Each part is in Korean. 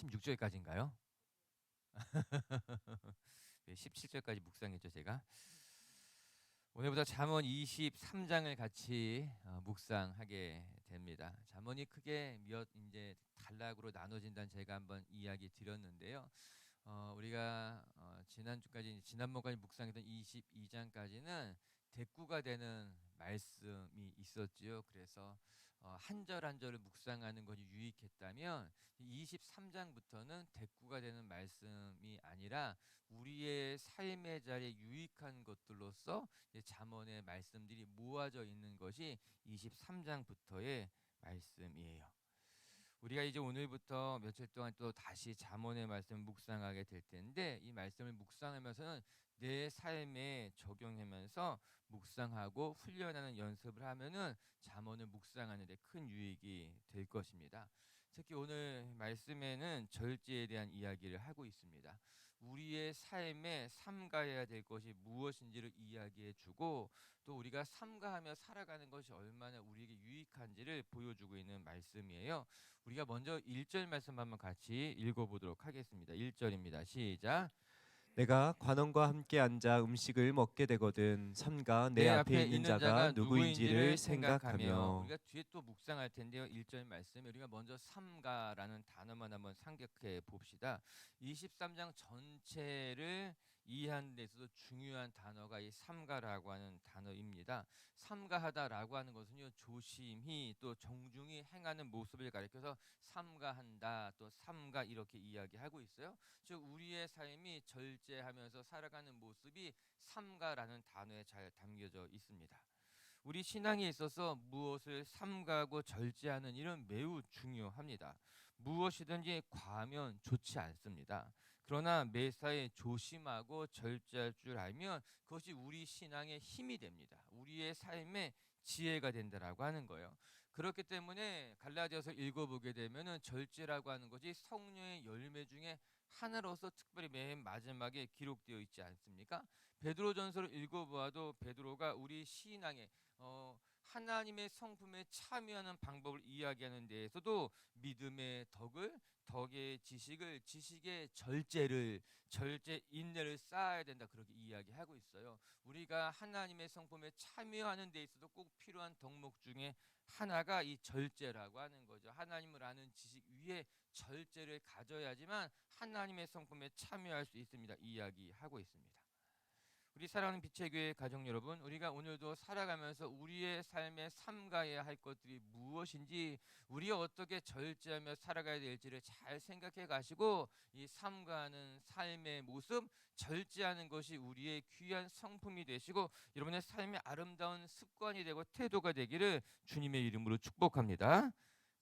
16절까지인가요? 17절까지 묵상했죠, 제가. 오늘부터 잠언 23장을 같이 묵상하게 됩니다. 잠언이 크게 몇 이제 단락으로 나눠진다는 제가 한번 이야기 드렸는데요. 우리가 지난번까지 묵상했던 22장까지는 대꾸가 되는 말씀이 있었지요. 그래서 한 절 한 절을 묵상하는 것이 유익했다면 23장부터는 대꾸가 되는 말씀이 아니라 우리의 삶의 자리에 유익한 것들로서 잠언의 말씀들이 모아져 있는 것이 23장부터의 말씀이에요. 우리가 이제 오늘부터 며칠 동안 또 다시 잠언의 말씀을 묵상하게 될 텐데, 이 말씀을 묵상하면서는 내 삶에 적용하면서 묵상하고 훈련하는 연습을 하면은 잠언을 묵상하는 데 큰 유익이 될 것입니다. 특히 오늘 말씀에는 절제에 대한 이야기를 하고 있습니다. 우리의 삶에 삼가해야 될 것이 무엇인지를 이야기해 주고, 또 우리가 삼가하며 살아가는 것이 얼마나 우리에게 유익한지를 보여주고 있는 말씀이에요. 우리가 먼저 1절 말씀 한번 같이 읽어보도록 하겠습니다. 1절입니다. 시작. 내가 관원과 함께 앉아 음식을 먹게 되거든 삼가 내 내 앞에 앞에 있는 있는 자가 자가 누구인지를 누구인지를 생각하며. 생각하며. 우리가 뒤에 또 묵상할 텐데요. 1절 말씀에 우리가 먼저 삼가라는 단어만 한번 생각해 봅시다. 23장 전체를 이해하는 데 있어서 중요한 단어가 이 삼가라고 하는 단어입니다. 삼가하다라고 하는 것은요, 조심히 또 정중히 행하는 모습을 가리켜서 삼가한다, 또 삼가 이렇게 이야기하고 있어요. 즉 우리의 삶이 절제하면서 살아가는 모습이 삼가라는 단어에 잘 담겨져 있습니다. 우리 신앙에 있어서 무엇을 삼가하고 절제하는 일은 매우 중요합니다. 무엇이든지 과하면 좋지 않습니다. 그러나 매사에 조심하고 절제할 줄 알면 그것이 우리 신앙의 힘이 됩니다. 우리의 삶의 지혜가 된다라고 하는 거예요. 그렇기 때문에 갈라디아서 읽어보게 되면은 절제라고 하는 것이 성령의 열매 중에 하나로서 특별히 맨 마지막에 기록되어 있지 않습니까? 베드로전서를 읽어보아도 베드로가 우리 신앙의 하나님의 성품에 참여하는 방법을 이야기하는 데에서도 믿음의 덕의 지식을, 지식의 절제 인내를 쌓아야 된다, 그렇게 이야기하고 있어요. 우리가 하나님의 성품에 참여하는 데 있어도 꼭 필요한 덕목 중에 하나가 이 절제라고 하는 거죠. 하나님을 아는 지식 위에 절제를 가져야지만 하나님의 성품에 참여할 수 있습니다. 이야기하고 있습니다. 우리 사랑하는 빛의 교회 가족 여러분, 우리가 오늘도 살아가면서 우리의 삶에 삼가해야 할 것들이 무엇인지, 우리가 어떻게 절제하며 살아가야 될지를 잘 생각해 가시고, 이 삼가하는 삶의 모습, 절제하는 것이 우리의 귀한 성품이 되시고 여러분의 삶의 아름다운 습관이 되고 태도가 되기를 주님의 이름으로 축복합니다.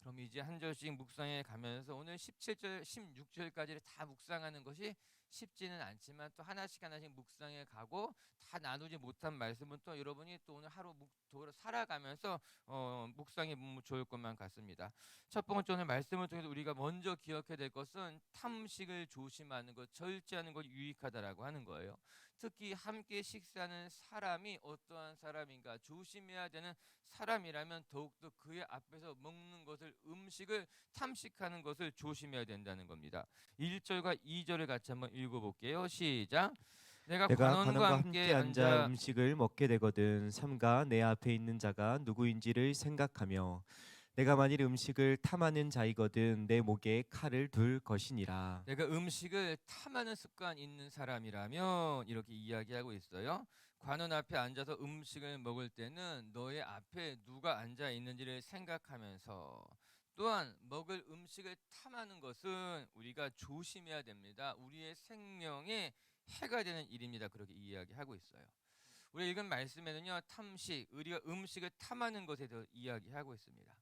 그럼 이제 한 절씩 묵상해 가면서 오늘 17절, 16절까지를 다 묵상하는 것이 쉽지는 않지만 또 하나씩 하나씩 묵상해 가고, 다 나누지 못한 말씀은 또 여러분이 또 오늘 하루 살아가면서 묵상해 보면 좋을 것만 같습니다. 첫 번째, 오늘 말씀을 통해서 우리가 먼저 기억해야 될 것은 탐식을 조심하는 것, 절제하는 것이 유익하다라고 하는 거예요. 특히 함께 식사하는 사람이 어떠한 사람인가 조심해야 되는 사람이라면 더욱더 그의 앞에서 먹는 것을, 음식을 탐식하는 것을 조심해야 된다는 겁니다. 1절과 2절을 같이 한번 읽어볼게요. 시작. 내가 내가 관원과 관원과 함께 함께 앉아 앉아. 음식을 먹게 되거든 삼가 내 앞에 있는 자가 누구인지를 생각하며. 내가 만일 음식을 탐하는 자이거든 내 목에 칼을 둘 것이니라. 내가 음식을 탐하는 습관 있는 사람이라면, 이렇게 이야기하고 있어요. 관원 앞에 앉아서 음식을 먹을 때는 너의 앞에 누가 앉아 있는지를 생각하면서, 또한 먹을 음식을 탐하는 것은 우리가 조심해야 됩니다. 우리의 생명에 해가 되는 일입니다. 그렇게 이야기하고 있어요. 우리 읽은 말씀에는요, 탐식, 우리가 음식을 탐하는 것에 대해 이야기하고 있습니다.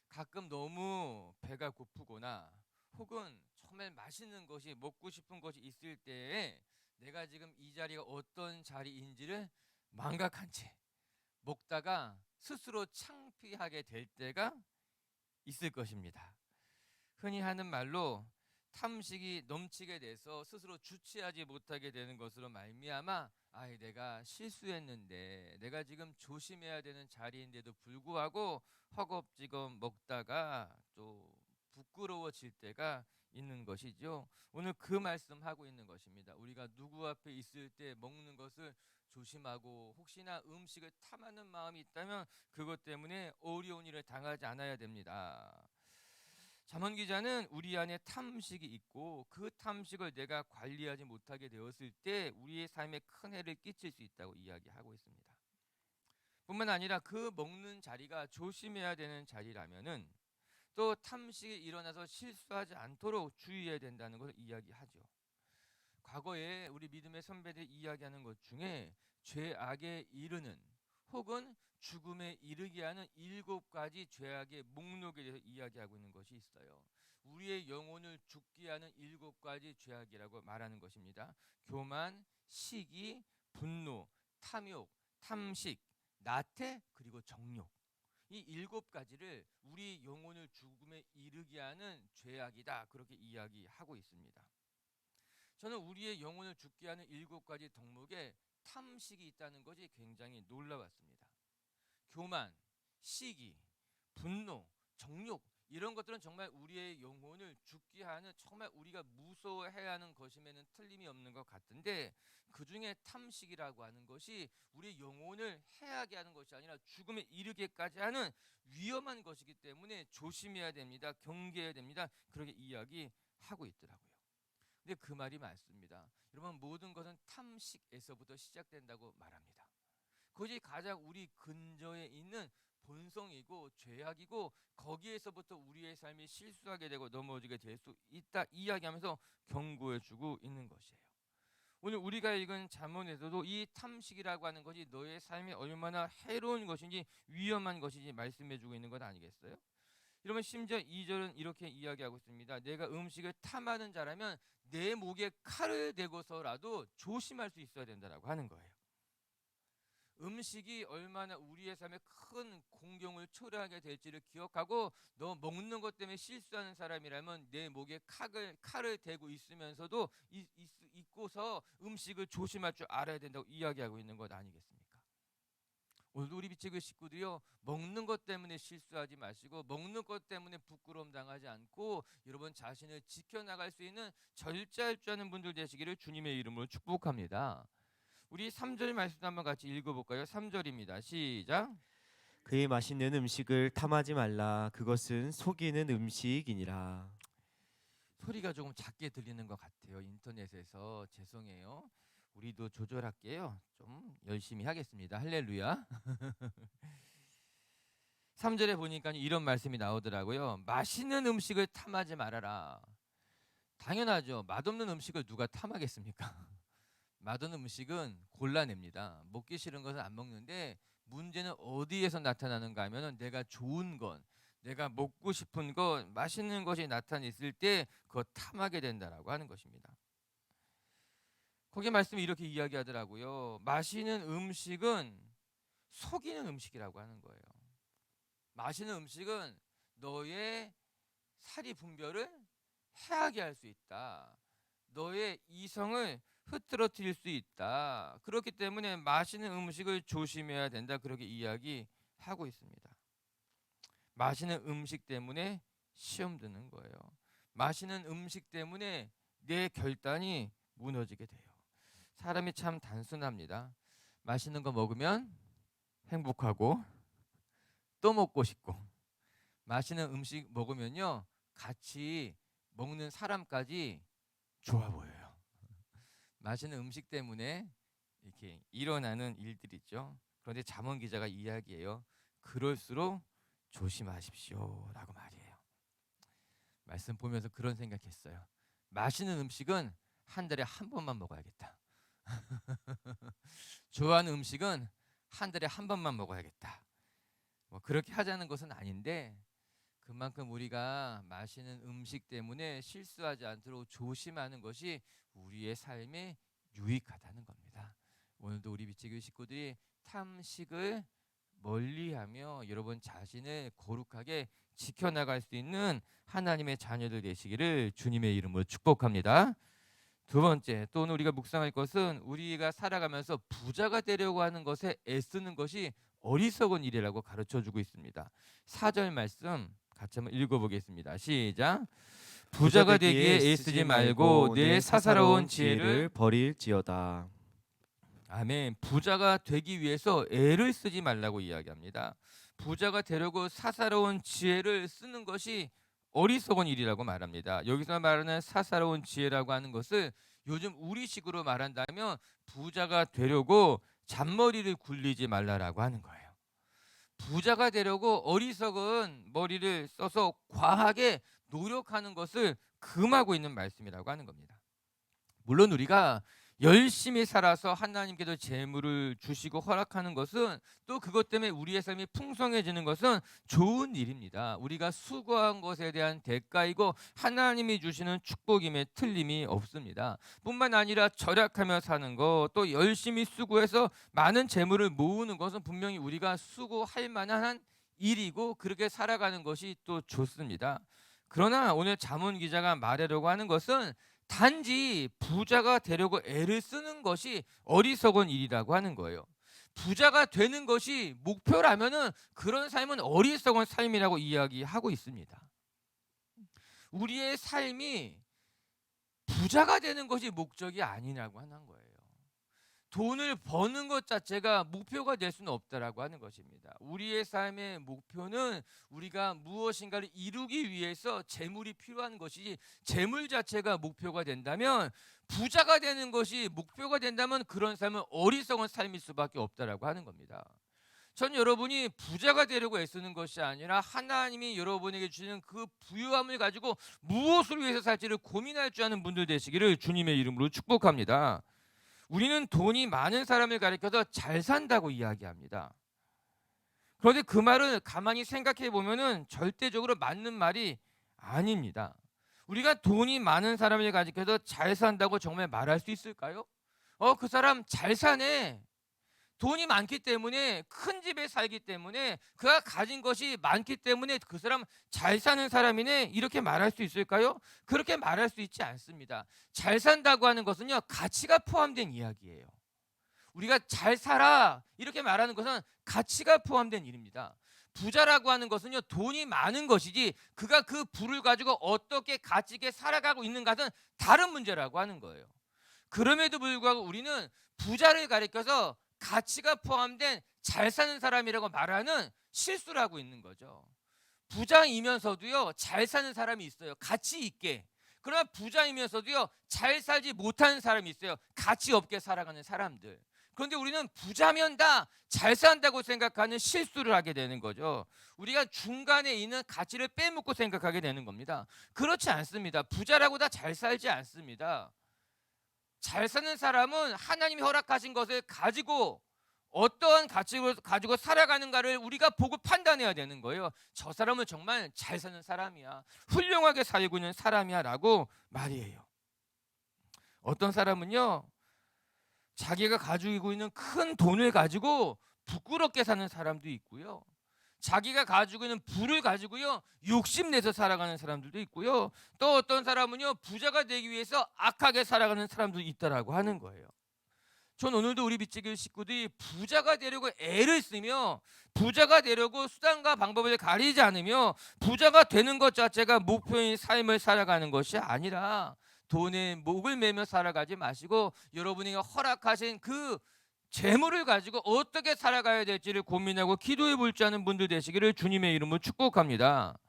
가끔 너무 배가 고프거나 혹은 정말 맛있는 것이, 먹고 싶은 것이 있을 때에 내가 지금 이 자리가 어떤 자리인지를 망각한 채 먹다가 스스로 창피하게 될 때가 있을 것입니다. 흔히 하는 말로 탐식이 넘치게 돼서 스스로 주체하지 못하게 되는 것으로 말미암아, 내가 실수했는데, 내가 지금 조심해야 되는 자리인데도 불구하고 허겁지겁 먹다가 또 부끄러워질 때가 있는 것이죠. 오늘 그 말씀하고 있는 것입니다. 우리가 누구 앞에 있을 때 먹는 것을 조심하고 혹시나 음식을 탐하는 마음이 있다면 그것 때문에 어려운 일을 당하지 않아야 됩니다. 잠언 기자는 우리 안에 탐식이 있고 그 탐식을 내가 관리하지 못하게 되었을 때 우리의 삶에 큰 해를 끼칠 수 있다고 이야기하고 있습니다. 뿐만 아니라 그 먹는 자리가 조심해야 되는 자리라면은 또 탐식이 일어나서 실수하지 않도록 주의해야 된다는 것을 이야기하죠. 과거에 우리 믿음의 선배들이 이야기하는 것 중에 죄악에 이르는 혹은 죽음에 이르게 하는 7가지 죄악의 목록에 대해서 이야기하고 있는 것이 있어요. 우리의 영혼을 죽게 하는 7가지 죄악이라고 말하는 것입니다. 교만, 시기, 분노, 탐욕, 탐식, 나태, 그리고 정욕. 이 7가지를 우리 영혼을 죽음에 이르게 하는 죄악이다, 그렇게 이야기하고 있습니다. 저는 우리의 영혼을 죽게 하는 7가지 덕목에 탐식이 있다는 것이 굉장히 놀라웠습니다. 교만, 시기, 분노, 정욕, 이런 것들은 정말 우리의 영혼을 죽게 하는, 정말 우리가 무서워해야 하는 것임에는 틀림이 없는 것 같은데, 그 중에 탐식이라고 하는 것이 우리 영혼을 해하게 하는 것이 아니라 죽음에 이르게까지 하는 위험한 것이기 때문에 조심해야 됩니다. 경계해야 됩니다. 그렇게 이야기하고 있더라고요. 근데 그 말이 맞습니다. 여러분, 모든 것은 탐식에서부터 시작된다고 말합니다. 그것이 가장 우리 근저에 있는 본성이고 죄악이고, 거기에서부터 우리의 삶이 실수하게 되고 넘어지게 될 수 있다, 이야기하면서 경고해주고 있는 것이에요. 오늘 우리가 읽은 잠언에서도 이 탐식이라고 하는 것이 너의 삶이 얼마나 해로운 것인지 위험한 것인지 말씀해주고 있는 것 아니겠어요? 여러분, 심지어 2절은 이렇게 이야기하고 있습니다. 내가 음식을 탐하는 자라면 내 목에 칼을 대고서라도 조심할 수 있어야 된다라고 하는 거예요. 음식이 얼마나 우리의 삶에 큰 공경을 초래하게 될지를 기억하고, 너 먹는 것 때문에 실수하는 사람이라면 내 목에 칼을 대고 있으면서도 있고서 음식을 조심할 줄 알아야 된다고 이야기하고 있는 것 아니겠습니까? 오늘도 우리 비치교회 식구들이요, 먹는 것 때문에 실수하지 마시고 먹는 것 때문에 부끄러움 당하지 않고 여러분 자신을 지켜나갈 수 있는 절제할 줄 아는 분들 되시기를 주님의 이름으로 축복합니다. 우리 3절 말씀 한번 같이 읽어볼까요? 3절입니다. 시작. 그의 맛있는 음식을 탐하지 말라. 그것은 속이는 음식이니라. 소리가 조금 작게 들리는 것 같아요. 인터넷에서 죄송해요. 우리도 조절할게요. 좀 열심히 하겠습니다. 할렐루야. 3절에 보니까 이런 말씀이 나오더라고요. 맛있는 음식을 탐하지 말아라. 당연하죠. 맛없는 음식을 누가 탐하겠습니까? 맛없는 음식은 골라냅니다. 먹기 싫은 것은 안 먹는데, 문제는 어디에서 나타나는가 하면 내가 좋은 것, 내가 먹고 싶은 것, 맛있는 것이 나타났을 때 그거 탐하게 된다라고 하는 것입니다. 거기 말씀이 이렇게 이야기하더라고요. 맛있는 음식은 속이는 음식이라고 하는 거예요. 맛있는 음식은 너의 사리 분별을 해하게 할 수 있다. 너의 이성을 흐트러뜨릴 수 있다. 그렇기 때문에 맛있는 음식을 조심해야 된다. 그렇게 이야기하고 있습니다. 맛있는 음식 때문에 시험 드는 거예요. 맛있는 음식 때문에 내 결단이 무너지게 돼요. 사람이 참 단순합니다. 맛있는 거 먹으면 행복하고 또 먹고 싶고, 맛있는 음식 먹으면요 같이 먹는 사람까지 좋아 보여요. 맛있는 음식 때문에 이렇게 일어나는 일들이 있죠. 그런데 잠언 기자가 이야기해요. 그럴수록 조심하십시오라고 말이에요. 말씀 보면서 그런 생각했어요. 맛있는 음식은 한 달에 한 번만 먹어야겠다. 좋아하는 음식은 한 달에 한 번만 먹어야겠다. 뭐 그렇게 하자는 것은 아닌데, 그만큼 우리가 맛있는 음식 때문에 실수하지 않도록 조심하는 것이 우리의 삶에 유익하다는 겁니다. 오늘도 우리 비치교회 식구들이 탐식을 멀리하며 여러분 자신을 거룩하게 지켜나갈 수 있는 하나님의 자녀들 되시기를 주님의 이름으로 축복합니다. 두 번째, 또 오늘 우리가 묵상할 것은 우리가 살아가면서 부자가 되려고 하는 것에 애쓰는 것이 어리석은 일이라고 가르쳐주고 있습니다. 4절 말씀 같이 한번 읽어보겠습니다. 시작. 부자가 되기에 애쓰지 말고 내 사사로운 지혜를 버릴지어다. 아멘. 부자가 되기 위해서 애를 쓰지 말라고 이야기합니다. 부자가 되려고 사사로운 지혜를 쓰는 것이 어리석은 일이라고 말합니다. 여기서 말하는 사사로운 지혜라고 하는 것을 요즘 우리식으로 말한다면 부자가 되려고 잔머리를 굴리지 말라라고 하는 거예요. 부자가 되려고 어리석은 머리를 써서 과하게 노력하는 것을 금하고 있는 말씀이라고 하는 겁니다. 물론 우리가 열심히 살아서 하나님께서 재물을 주시고 허락하는 것은, 또 그것 때문에 우리의 삶이 풍성해지는 것은 좋은 일입니다. 우리가 수고한 것에 대한 대가이고 하나님이 주시는 축복임에 틀림이 없습니다. 뿐만 아니라 절약하며 사는 것, 또 열심히 수고해서 많은 재물을 모으는 것은 분명히 우리가 수고할 만한 일이고 그렇게 살아가는 것이 또 좋습니다. 그러나 오늘 자문 기자가 말하려고 하는 것은 단지 부자가 되려고 애를 쓰는 것이 어리석은 일이라고 하는 거예요. 부자가 되는 것이 목표라면은 그런 삶은 어리석은 삶이라고 이야기하고 있습니다. 우리의 삶이 부자가 되는 것이 목적이 아니라고 하는 거예요. 돈을 버는 것 자체가 목표가 될 수는 없다라고 하는 것입니다. 우리의 삶의 목표는 우리가 무엇인가를 이루기 위해서 재물이 필요한 것이지, 재물 자체가 목표가 된다면, 부자가 되는 것이 목표가 된다면 그런 삶은 어리석은 삶일 수밖에 없다라고 하는 겁니다. 전 여러분이 부자가 되려고 애쓰는 것이 아니라 하나님이 여러분에게 주시는 그 부유함을 가지고 무엇을 위해서 살지를 고민할 줄 아는 분들 되시기를 주님의 이름으로 축복합니다. 우리는 돈이 많은 사람을 가리켜서 잘 산다고 이야기합니다. 그런데 그 말은 가만히 생각해 보면은 절대적으로 맞는 말이 아닙니다. 우리가 돈이 많은 사람을 가리켜서 잘 산다고 정말 말할 수 있을까요? 그 사람 잘 사네. 돈이 많기 때문에, 큰 집에 살기 때문에, 그가 가진 것이 많기 때문에 그 사람 잘 사는 사람이네, 이렇게 말할 수 있을까요? 그렇게 말할 수 있지 않습니다. 잘 산다고 하는 것은요, 가치가 포함된 이야기예요. 우리가 잘 살아 이렇게 말하는 것은 가치가 포함된 일입니다. 부자라고 하는 것은요, 돈이 많은 것이지 그가 그 부를 가지고 어떻게 가치 있게 살아가고 있는가는 다른 문제라고 하는 거예요. 그럼에도 불구하고 우리는 부자를 가리켜서 가치가 포함된 잘 사는 사람이라고 말하는 실수를 하고 있는 거죠. 부자이면서도요, 잘 사는 사람이 있어요. 가치 있게. 그러나 부자이면서도요, 잘 살지 못하는 사람이 있어요. 가치 없게 살아가는 사람들. 그런데 우리는 부자면 다 잘 산다고 생각하는 실수를 하게 되는 거죠. 우리가 중간에 있는 가치를 빼먹고 생각하게 되는 겁니다. 그렇지 않습니다. 부자라고 다 잘 살지 않습니다. 잘 사는 사람은 하나님이 허락하신 것을 가지고 어떠한 가치를 가지고 살아가는가를 우리가 보고 판단해야 되는 거예요. 저 사람은 정말 잘 사는 사람이야, 훌륭하게 살고 있는 사람이야 라고 말이에요. 어떤 사람은요, 자기가 가지고 있는 큰 돈을 가지고 부끄럽게 사는 사람도 있고요, 자기가 가지고 있는 부를 가지고요 욕심내서 살아가는 사람들도 있고요, 또 어떤 사람은요 부자가 되기 위해서 악하게 살아가는 사람도 있다라고 하는 거예요. 전 오늘도 우리 빛지길 식구들이 부자가 되려고 애를 쓰며, 부자가 되려고 수단과 방법을 가리지 않으며, 부자가 되는 것 자체가 목표인 삶을 살아가는 것이 아니라 돈에 목을 매며 살아가지 마시고 여러분이 허락하신 그 재물을 가지고 어떻게 살아가야 될지를 고민하고 기도해 볼 줄 아는 분들 되시기를 주님의 이름으로 축복합니다.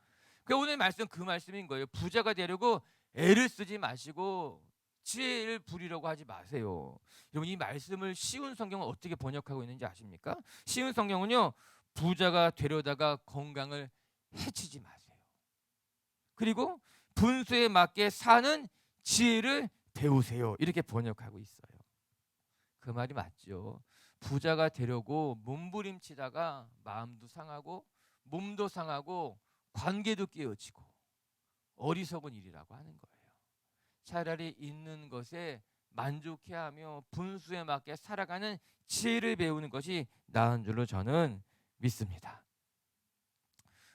오늘 말씀 그 말씀인 거예요. 부자가 되려고 애를 쓰지 마시고 지혜를 부리려고 하지 마세요. 여러분, 이 말씀을 쉬운 성경은 어떻게 번역하고 있는지 아십니까? 쉬운 성경은요, 부자가 되려다가 건강을 해치지 마세요. 그리고 분수에 맞게 사는 지혜를 배우세요. 이렇게 번역하고 있어요. 그 말이 맞죠. 부자가 되려고 몸부림치다가 마음도 상하고 몸도 상하고 관계도 깨어지고 어리석은 일이라고 하는 거예요. 차라리 있는 것에 만족해하며 분수에 맞게 살아가는 지혜를 배우는 것이 나은 줄로 저는 믿습니다.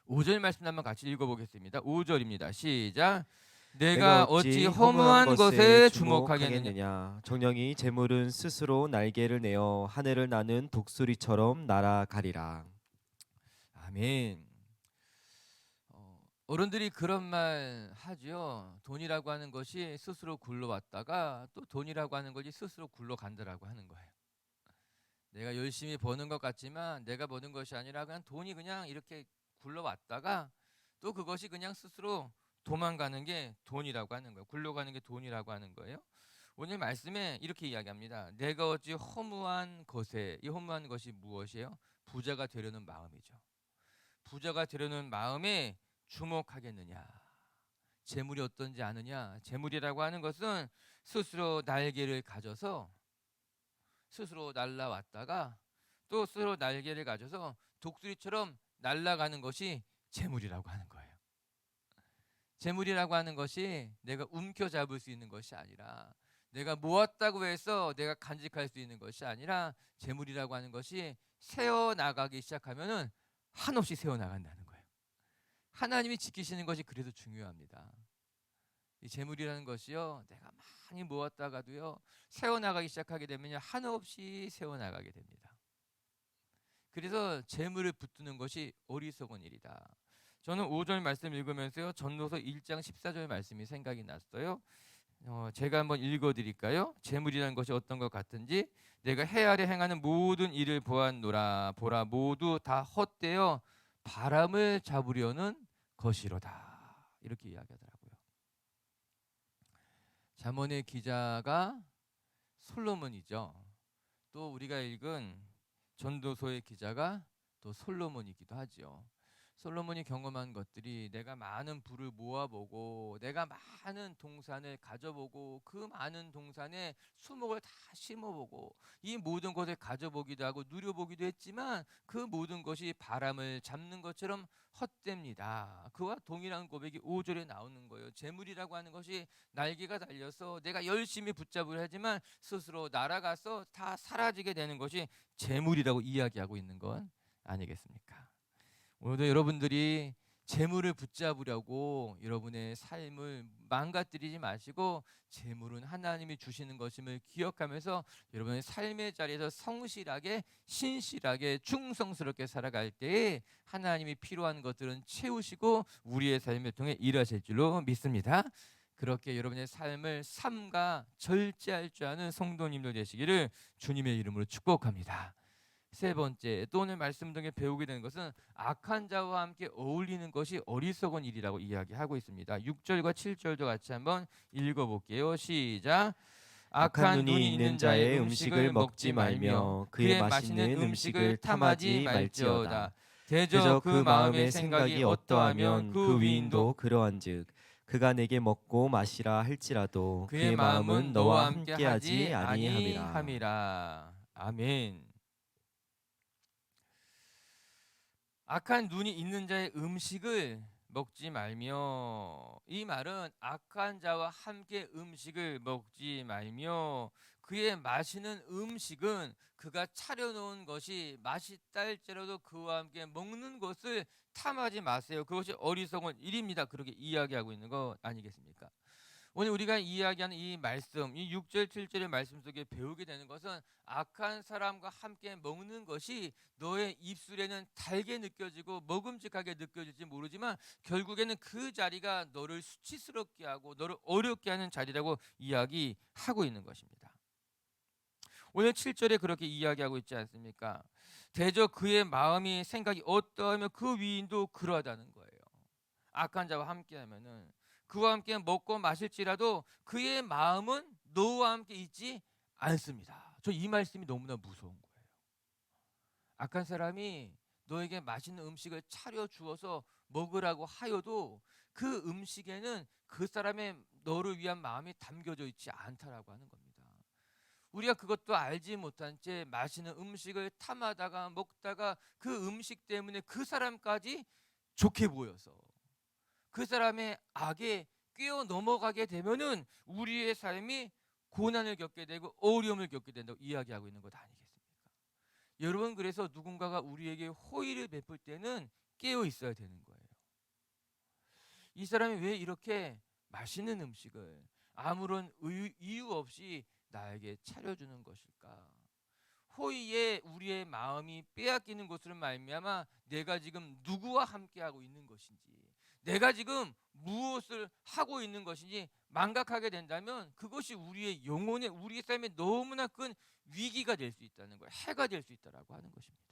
5절 말씀 한번 같이 읽어보겠습니다. 5절입니다. 시작. 내가 어찌 허무한 것에 주목하겠느냐. 정령이 재물은 스스로 날개를 내어 하늘을 나는 독수리처럼 날아가리라. 아멘. 어른들이 그런 말 하죠. 돈이라고 하는 것이 스스로 굴러왔다가 또 돈이라고 하는 것이 스스로 굴러간다라고 하는 거예요. 내가 열심히 버는 것 같지만 내가 버는 것이 아니라 그냥 돈이 그냥 이렇게 굴러왔다가 또 그것이 그냥 스스로 도망가는 게 돈이라고 하는 거예요. 굴러가는 게 돈이라고 하는 거예요. 오늘 말씀에 이렇게 이야기합니다. 내가 어찌 허무한 것에, 이 허무한 것이 무엇이에요? 부자가 되려는 마음이죠. 부자가 되려는 마음에 주목하겠느냐. 재물이 어떤지 아느냐. 재물이라고 하는 것은 스스로 날개를 가져서 스스로 날아왔다가 또 스스로 날개를 가져서 독수리처럼 날아가는 것이 재물이라고 하는 거예요. 재물이라고 하는 것이 내가 움켜잡을 수 있는 것이 아니라 내가 모았다고 해서 내가 간직할 수 있는 것이 아니라 재물이라고 하는 것이 새어나가기 시작하면은 한없이 새어나간다는 거예요. 하나님이 지키시는 것이 그래서 중요합니다. 이 재물이라는 것이요, 내가 많이 모았다가도요 새어나가기 시작하게 되면 한없이 새어나가게 됩니다. 그래서 재물을 붙드는 것이 어리석은 일이다. 저는 5절 말씀 읽으면서요 전도서 1장 14절 말씀이 생각이 났어요. 제가 한번 읽어드릴까요? 재물이라는 것이 어떤 것 같은지. 내가 해 아래 행하는 모든 일을 보았노라. 보라, 모두 다 헛되어 바람을 잡으려는 것이로다. 이렇게 이야기하더라고요. 잠언의 기자가 솔로몬이죠. 또 우리가 읽은 전도서의 기자가 또 솔로몬이기도 하죠. 솔로몬이 경험한 것들이 내가 많은 부를 모아보고 내가 많은 동산을 가져보고 그 많은 동산에 수목을 다 심어보고 이 모든 것을 가져보기도 하고 누려보기도 했지만 그 모든 것이 바람을 잡는 것처럼 헛됩니다. 그와 동일한 고백이 5절에 나오는 거예요. 재물이라고 하는 것이 날개가 달려서 내가 열심히 붙잡으려 하지만 스스로 날아가서 다 사라지게 되는 것이 재물이라고 이야기하고 있는 건 아니겠습니까? 오늘도 여러분들이 재물을 붙잡으려고 여러분의 삶을 망가뜨리지 마시고 재물은 하나님이 주시는 것임을 기억하면서 여러분의 삶의 자리에서 성실하게 신실하게 충성스럽게 살아갈 때에 하나님이 필요한 것들은 채우시고 우리의 삶을 통해 일하실 줄로 믿습니다. 그렇게 여러분의 삶을 삼가 절제할 줄 아는 성도님들 되시기를 주님의 이름으로 축복합니다. 세 번째, 또 오늘 말씀 중에 배우게 되는 것은 악한 자와 함께 어울리는 것이 어리석은 일이라고 이야기하고 있습니다. 6절과 7절도 같이 한번 읽어볼게요. 시작. 악한 악한 눈이 있는 자의 음식을 먹지 말며 그의 맛있는 음식을 탐하지 말지어다. 대저 그 마음의 생각이 어떠하면 그 위인도 그러한즉 그가 내게 먹고 마시라 할지라도 그의 마음은 너와 함께하지 아니함이라. 함이라. 아멘. 악한 눈이 있는 자의 음식을 먹지 말며, 이 말은 악한 자와 함께 음식을 먹지 말며 그의 마시는 음식은 그가 차려놓은 것이 맛있다 할지라도 그와 함께 먹는 것을 탐하지 마세요. 그것이 어리석은 일입니다. 그렇게 이야기하고 있는 것 아니겠습니까? 오늘 우리가 이야기하는 이 말씀, 이 6절 7절의 말씀 속에 배우게 되는 것은 악한 사람과 함께 먹는 것이 너의 입술에는 달게 느껴지고 먹음직하게 느껴질지 모르지만 결국에는 그 자리가 너를 수치스럽게 하고 너를 어렵게 하는 자리라고 이야기하고 있는 것입니다. 오늘 7절에 그렇게 이야기하고 있지 않습니까? 대저 그의 마음이 생각이 어떠하면 그 위인도 그러하다는 거예요. 악한 자와 함께하면은 그와 함께 먹고 마실지라도 그의 마음은 너와 함께 있지 않습니다. 저 이 말씀이 너무나 무서운 거예요. 악한 사람이 너에게 맛있는 음식을 차려 주어서 먹으라고 하여도 그 음식에는 그 사람의 너를 위한 마음이 담겨져 있지 않다라고 하는 겁니다. 우리가 그것도 알지 못한 채 맛있는 음식을 탐하다가 먹다가 그 음식 때문에 그 사람까지 좋게 보여서 그 사람의 악에 끼어 넘어가게 되면은 우리의 삶이 고난을 겪게 되고 어려움을 겪게 된다고 이야기하고 있는 것 아니겠습니까? 여러분, 그래서 누군가가 우리에게 호의를 베풀 때는 깨어 있어야 되는 거예요. 이 사람이 왜 이렇게 맛있는 음식을 아무런 이유 없이 나에게 차려주는 것일까? 호의에 우리의 마음이 빼앗기는 것으로 말미암아 내가 지금 누구와 함께하고 있는 것인지, 내가 지금 무엇을 하고 있는 것인지 망각하게 된다면 그것이 우리의 영혼에, 우리의 삶에 너무나 큰 위기가 될 수 있다는 거예요. 해가 될 수 있다라고 하는 것입니다.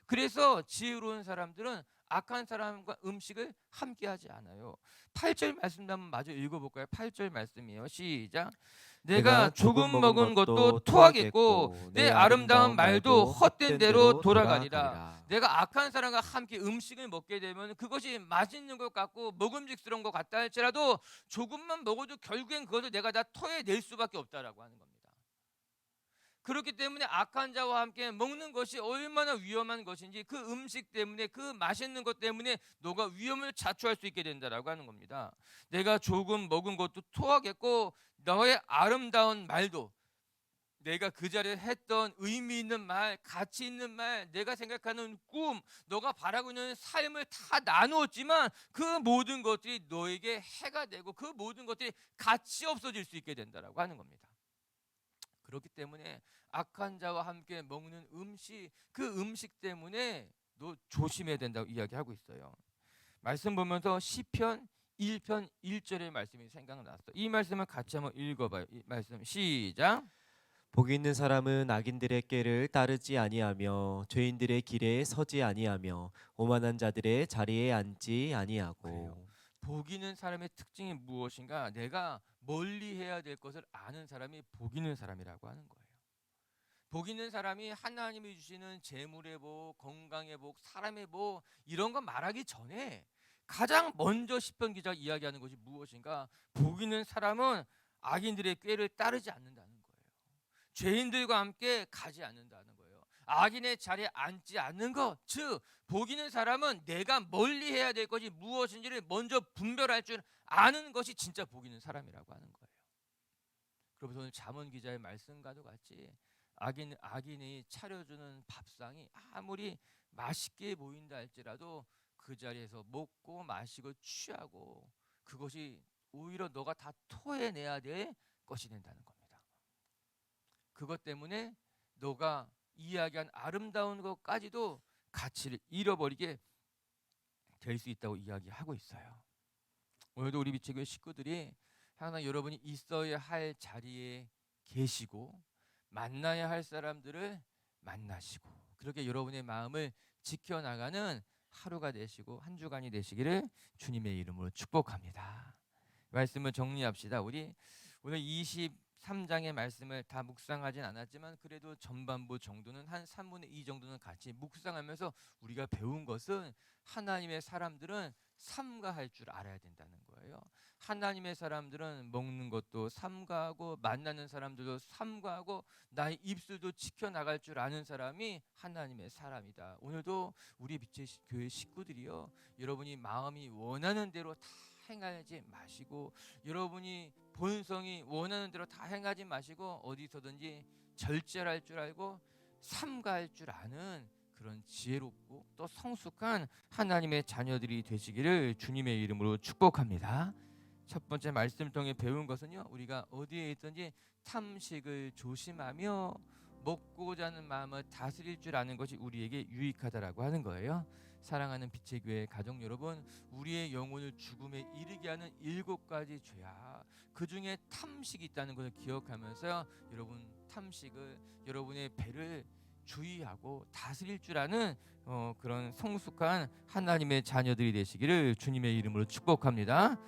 그래서 지혜로운 사람들은 악한 사람과 음식을 함께하지 않아요. 8절 말씀 한번 마저 읽어볼까요? 8절 말씀이에요. 시작. 내가 조금 먹은 것도 토하겠고 내 아름다운 말도 헛된 대로 돌아가리라. 내가 악한 사람과 함께 음식을 먹게 되면 그것이 맛있는 것 같고 먹음직스러운 것 같다 할지라도 조금만 먹어도 결국엔 그것을 내가 다 토해낼 수밖에 없다라고 하는 겁니다. 그렇기 때문에 악한 자와 함께 먹는 것이 얼마나 위험한 것인지, 그 음식 때문에, 그 맛있는 것 때문에 너가 위험을 자초할 수 있게 된다라고 하는 겁니다. 내가 조금 먹은 것도 토하겠고 너의 아름다운 말도, 내가 그 자리에 했던 의미 있는 말, 가치 있는 말, 내가 생각하는 꿈, 너가 바라고 있는 삶을 다 나누었지만 그 모든 것들이 너에게 해가 되고 그 모든 것들이 가치 없어질 수 있게 된다라고 하는 겁니다. 그렇기 때문에 악한 자와 함께 먹는 음식, 그 음식 때문에 너 조심해야 된다고 이야기하고 있어요. 말씀 보면서 시편 1편 1절의 말씀이 생각났어. 이 말씀을 같이 한번 읽어봐요. 이 말씀 시작. 복 있는 사람은 악인들의 꾀를 따르지 아니하며 죄인들의 길에 서지 아니하며 오만한 자들의 자리에 앉지 아니하고. 그래요. 복 있는 사람의 특징이 무엇인가? 내가 멀리 해야 될 것을 아는 사람이 복 있는 사람이라고 하는 거예요. 복 있는 사람이 하나님이 주시는 재물의 복, 건강의 복, 사람의 복 이런 거 말하기 전에 가장 먼저 시편 기자가 이야기하는 것이 무엇인가? 복 있는 사람은 악인들의 꾀를 따르지 않는다는 거예요. 죄인들과 함께 가지 않는다는 거예요. 악인의 자리에 앉지 않는 것, 즉 복 있는 사람은 내가 멀리 해야 될 것이 무엇인지를 먼저 분별할 줄 아는 것이 진짜 복 있는 사람이라고 하는 거예요. 그러면서 오늘 잠언 기자의 말씀과도 같이 악인이 차려주는 밥상이 아무리 맛있게 보인다 할지라도 그 자리에서 먹고 마시고 취하고 그것이 오히려 너가 다 토해내야 될 것이 된다는 겁니다. 그것 때문에 너가 이야기한 아름다운 것까지도 가치를 잃어버리게 될 수 있다고 이야기하고 있어요. 오늘도 우리 비책교회 식구들이 항상 여러분이 있어야 할 자리에 계시고 만나야 할 사람들을 만나시고 그렇게 여러분의 마음을 지켜나가는 하루가 되시고 한 주간이 되시기를 주님의 이름으로 축복합니다. 말씀을 정리합시다. 우리 오늘 23장의 말씀을 다 묵상하진 않았지만 그래도 전반부 정도는 한 3분의 2 정도는 같이 묵상하면서 우리가 배운 것은 하나님의 사람들은 삼가할 줄 알아야 된다는 거예요. 하나님의 사람들은 먹는 것도 삼가하고 만나는 사람들도 삼가하고 나의 입술도 지켜나갈 줄 아는 사람이 하나님의 사람이다. 오늘도 우리 빛의 교회 식구들이요, 여러분이 마음이 원하는 대로 다 행하지 마시고 여러분이 본성이 원하는 대로 다 행하지 마시고 어디서든지 절제할 줄 알고 삼가할 줄 아는 그런 지혜롭고 또 성숙한 하나님의 자녀들이 되시기를 주님의 이름으로 축복합니다. 첫 번째 말씀 통해 배운 것은요, 우리가 어디에 있든지 탐식을 조심하며 먹고 자는 마음을 다스릴 줄 아는 것이 우리에게 유익하다라고 하는 거예요. 사랑하는 빛의 교회 가족 여러분, 우리의 영혼을 죽음에 이르게 하는 7가지 죄악, 그 중에 탐식이 있다는 것을 기억하면서 여러분 탐식을, 여러분의 배를 주의하고 다스릴 줄 아는 그런 성숙한 하나님의 자녀들이 되시기를 주님의 이름으로 축복합니다.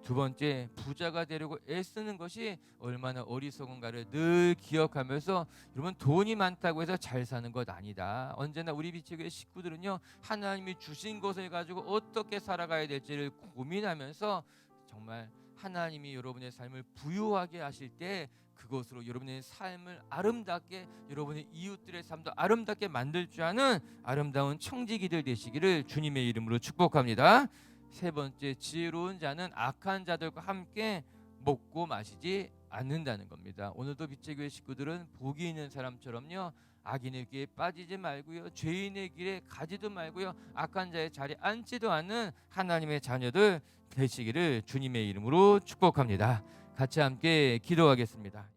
두 번째, 부자가 되려고 애쓰는 것이 얼마나 어리석은가를 늘 기억하면서 여러분 돈이 많다고 해서 잘 사는 것 아니다. 언제나 우리 빛의 교회 식구들은요, 하나님이 주신 것을 가지고 어떻게 살아가야 될지를 고민하면서 정말 하나님이 여러분의 삶을 부유하게 하실 때 그것으로 여러분의 삶을 아름답게, 여러분의 이웃들의 삶도 아름답게 만들 줄 아는 아름다운 청지기들 되시기를 주님의 이름으로 축복합니다. 세 번째, 지혜로운 자는 악한 자들과 함께 먹고 마시지 않는다는 겁니다. 오늘도 빛의 교회 식구들은 복이 있는 사람처럼요, 악인의 길에 빠지지 말고요, 죄인의 길에 가지도 말고요, 악한 자의 자리에 앉지도 않는 하나님의 자녀들 되시기를 주님의 이름으로 축복합니다. 같이 함께 기도하겠습니다.